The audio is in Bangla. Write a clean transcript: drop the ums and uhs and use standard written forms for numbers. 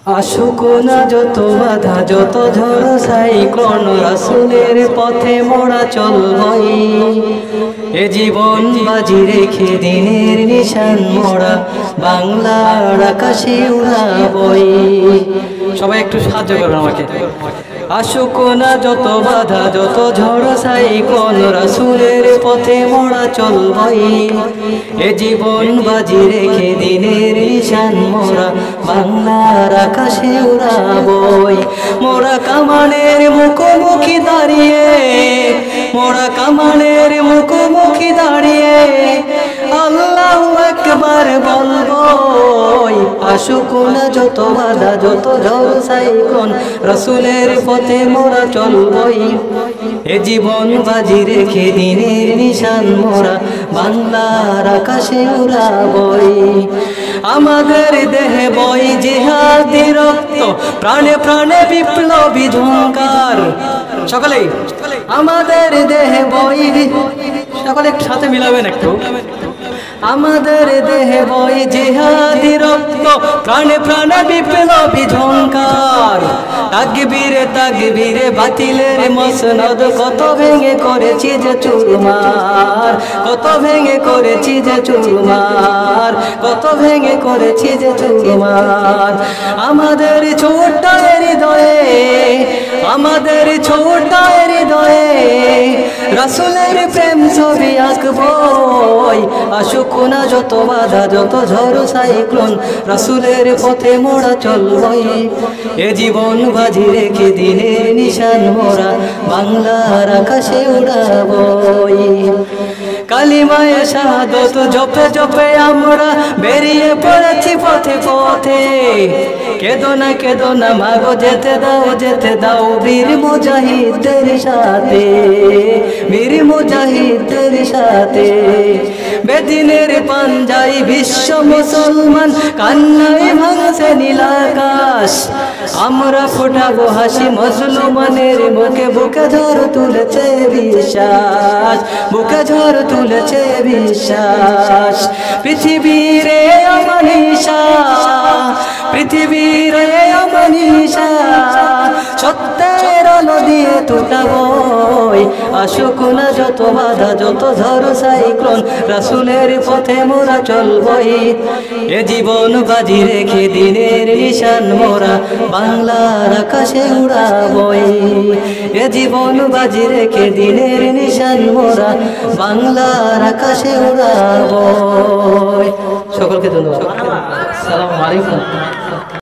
আসুক না যত বাধা যত ঝড় সাইক্লোন রাসূলের পথে মোরা চলবই এ জীবন বাজি রেখে দিনের নিশান মোরা বাংলার আকাশে উড়াবই। সবাই একটু সাহায্য করুন আমাকে। আসুক না যত বাধা যত ঝড় সাইক্লোন রাসূলের পথে মোরা চলবই এ জীবন বাজি রেখে দিনের নিশান মোরা বাংলার আকাশে উড়াবই। মোরা কামানের মুখোমুখি দাঁড়িয়ে মোরা কামানের মুখোমুখি দাঁড়িয়ে আল্লাহু আকবার বলবই। আসুক না যত বাধা যত ঝড় সাইক্লোন রাসূলের পথে মোরা চলবই এ জীবন বাজি রেখে দিনের নিশান মোরা বাংলার আকাশে উড়াবই। আমাদের দেহে বই জিহাদি রক্ত প্রাণে প্রাণে বিপ্লবী ঝংকার। সকলেই আমাদের দেহে বই, সকলে সাথে মিলাবেন একটু। আমাদের দেহে বই জিহাদি রক্ত প্রাণে প্রাণে বিপ্লবী ঝংকার। তাকবীরে তাকবীরে বাতিলের মসনদ কত ভেঙে করেছি যে চুরমার, কত ভেঙে করেছি যে চুরমার, কত ভেঙে করেছি যে চুরমার। আমাদের ছোট্ট হৃদয়ে আমাদের ছোট্ট হৃদয়ে রাসূলের প্রেম ছবি আঁকবই। আসুক না যত বাধা যত ঝড় সাইক্লোন রাসূলের পথে মোরা চলবই এ জীবন বাজি রেখে দিনের নিশান মোরা বাংলার আকাশে উড়াবই। কালিমায়ে শাহাদত জপে জপে আমরা বেরিয়ে পড়েছি পথে পথে। কেঁদো না মাগো যেতে দাও বীর মুজাহিদদের সাথে, বীর মুজাহিদদের সাথে। বেদিনের পাঞ্জায় বিশ্ব মুসলমান কান্নায় ভাঙছে নীলাকাশ। আমরা ফোটাবো হাসি মুসলমানের মুখে, বুকে ঝড় তুলেছে বিশ্বাস, বুকে ঝড় তুলেছে বিশ্বাস। পৃথিবীরে অমনীষা, পৃথিবীরে অমনীষা সত্যের আলো দিয়ে টুটাবই। আসুক না যত বাধা যত ঝড় সাইক্লোন রাসূলের পথে মোরা চলবই এ জীবন বাজি রেখে দিনের নিশান মোরা বাংলার আকাশে উড়াবই। এ জীবন বাজি রেখে দিনের নিশান মোরা বাংলার আকাশে উড়াবই। সকলকে ধন্যবাদ। আসসালামু আলাইকুম।